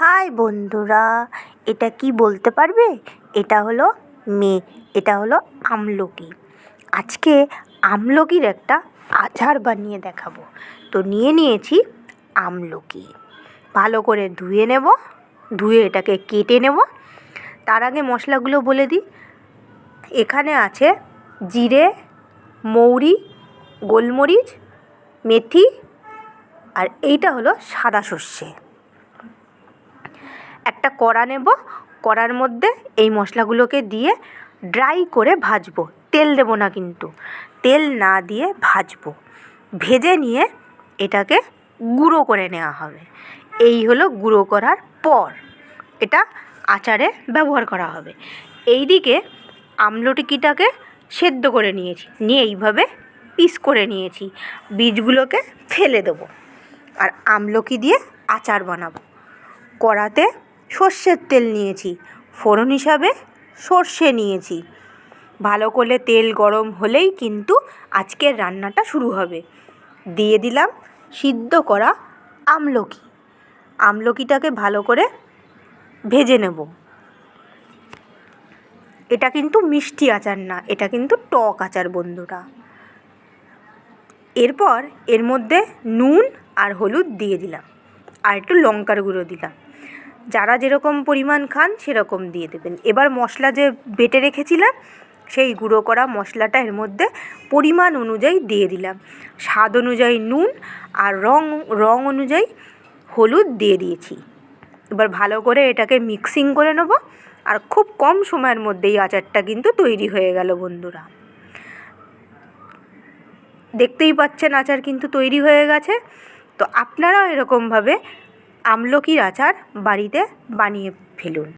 High বন্ধুরা, এটা কি বলতে পারবে? এটা হলো এটা হলো আমলকি। আজকে আমলকির একটা আচার বানিয়ে দেখাবো। তো নিয়েছি আমলকি, ভালো করে ধুয়ে এটাকে কেটে নেব। তার আগে মশলাগুলো বলে দিই। এখানে আছে জিরে, মৌরি, গোলমরিচ, মেথি, আর এইটা হলো সাদা সর্ষে। একটা কড়া নেব, কড়ার মধ্যে এই মশলাগুলোকে দিয়ে ড্রাই করে ভাজবো। তেল দেবো না, কিন্তু তেল না দিয়ে ভাজবো। ভেজে নিয়ে এটাকে গুঁড়ো করে নেওয়া হবে। এই হলো গুঁড়ো করার পর এটা আচারে ব্যবহার করা হবে। এইদিকে আমলকিটাকে সেদ্ধ করে নিয়ে এইভাবে পিস করে নিয়েছি। বীজগুলোকে ফেলে দেবো আর আমলকি দিয়ে আচার বানাবো। কড়াতে সর্ষের তেল নিয়েছি, ফোড়ন হিসাবে সর্ষে নিয়েছি। ভালো করে তেল গরম হলেই কিন্তু আজকের রান্নাটা শুরু হবে। দিয়ে দিলাম সিদ্ধ করা আমলকিটাকে ভালো করে ভেজে নেব। এটা কিন্তু মিষ্টি আচার না, এটা কিন্তু টক আচার বন্ধুরা। এরপর এর মধ্যে নুন আর হলুদ দিয়ে দিলাম, আর একটু লঙ্কার গুঁড়ো দিলাম। যারা যেরকম পরিমাণ খান সেরকম দিয়ে দেবেন। এবার মশলা যে বেটে রেখেছিলাম সেই গুঁড়ো করা মশলাটা এর মধ্যে পরিমাণ অনুযায়ী দিয়ে দিলাম। স্বাদ অনুযায়ী নুন আর রং অনুযায়ী হলুদ দিয়ে দিয়েছি। এবার ভালো করে এটাকে মিক্সিং করে নেব। আর খুব কম সময়ের মধ্যেই আচারটা কিন্তু তৈরি হয়ে গেল বন্ধুরা। দেখতেই পাচ্ছেন আচার কিন্তু তৈরি হয়ে গেছে। তো আপনারাও এরকমভাবে আমলকির আচার বাড়িতে বানিয়ে ফেলুন।